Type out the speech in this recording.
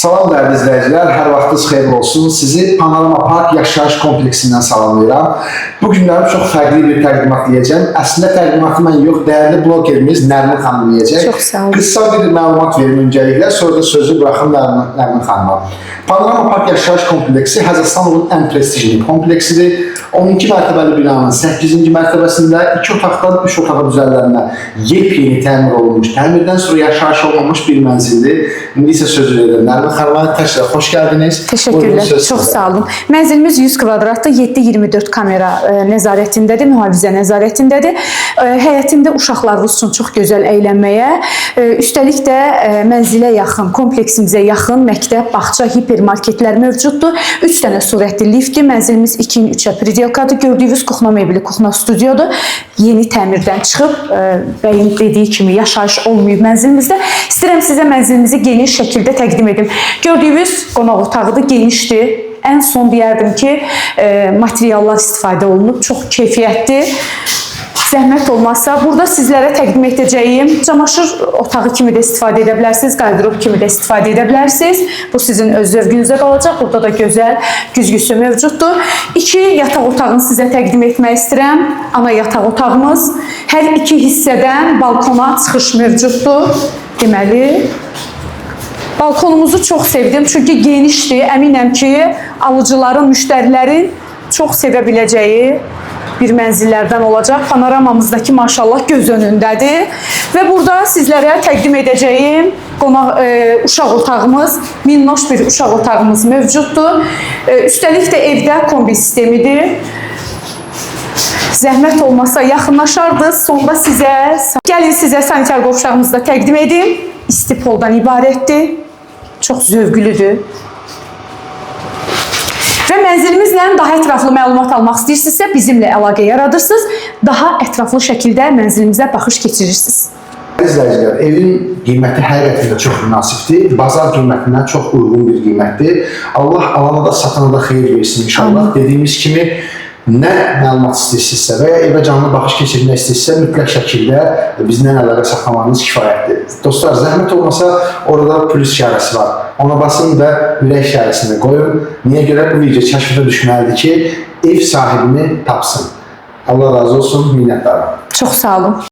Salam dəyərli izləyicilər, hər vaxtınız xeyirli olsun. Sizi Panorama Park yaşayış kompleksindən salamlayıram. Bu günlərim çox fərqli bir təqdimat deyəcəm. Əslində təqdimatı mən yox, dəyərli blogerimiz Nərmin xanım deyəcək. Çox sağ olun. Qısa bir məlumat verim öncəliklə, sonra da sözü buraxım Nərmin xanıma. Panorama Park yaşayış kompleksi Həzəstanovun ən prestijli kompleksidir. 12 mərtəbəli binanın 8-ci mərtəbəsində 2 otaqdan 3 otağa düzəllərinə yepyeni təmir olunmuş, təmirdən sonra yaşayış olmamış bir mənzildir. İndi isə sözü verirəm. Nərmin xanıma təkrar xoş gəldiniz. Təşəkkürlər, çox sağ olun. Mənzilimiz 100 kvadratda 7-24 kamera nəzarətindədir, mühafizə nəzarətindədir. Həyətində uşaqlarınız üçün çox gözəl əylənməyə, üstəlik də mənzilə yaxın, kompleksimizə yaxın məktəb, bağça, hipermarketlər mövcuddur. 3 dənə surətli liftdir. Mənzilimiz 2-nin 3-ə pridyalkadır. Gördüyünüz kuxna mebeli, kuxna studiodur. Yeni təmirdən çıxıb, bəyin dediyi kimi yaşayış olmayıb mənzilimizdə. İstəyirəm sizə mənzilimizi geniş şəkildə təqdim edim. Gördüyünüz qonaq otağıdır, genişdir. Ən son deyərdim ki, materiallar istifadə olunub, çox keyfiyyətli. Zəhmət olmazsa, burada sizlərə təqdim edəcəyim camaşır otağı kimi də istifadə edə bilərsiniz, qardırop kimi də istifadə edə bilərsiniz. Bu sizin öz zövqünüzə qalacaq. Burada da gözəl güzgüsü mövcuddur. 2 yataq otağını sizə təqdim etmək istəyirəm. Ana yataq otağımız. Hər 2 hissədən balkona çıxış mövcuddur. Deməli, balkonumuzu çox sevdim çünki genişdir. Əminəm ki, alıcıların, müştərilərin çox sevə biləcəyi bir mənzillərdən olacaq. Panoramamızdakı maşallah göz önündədir. Və burada sizlərə təqdim edəcəyim uşaq otağımız, minnoş bir uşaq otağımız mövcuddur. Üstəlik də evdə kombi sistemidir. Zəhmət olmasa yaxınlaşardınız. Sonda gəlin sizə sanitar qovşağımızı da təqdim edim. İsti poldan ibarətdir. Çox zövqlüdür. Və mənzilimizlə daha ətraflı məlumat almaq istəyirsinizsə, bizimlə əlaqə yaradırsınız. Daha ətraflı şəkildə mənzilimizə baxış keçirirsiniz. İzləyicilər, evin qiyməti həqiqətən də çox münasibdir. Bazar qiymətindən çox uyğun bir qiymətdir. Allah alana da satana da xeyir versin inşallah. Dediyimiz kimi, nə məlumat istəyirsinizsə və ya evə canlı baxış keçirmək istəyirsinizsə, mütləq şəkildə bizlə əlaqə saxlamanız kifayətdir. Dostlar, zəhmət olmasa orada plus işarəsi var. Ona basın və ürək işarəsini qoyun. Niyə görə bu video kəşfətə düşməlidir ki, ev sahibini tapsın. Allah razı olsun, minnətdarım. Çox sağ olun.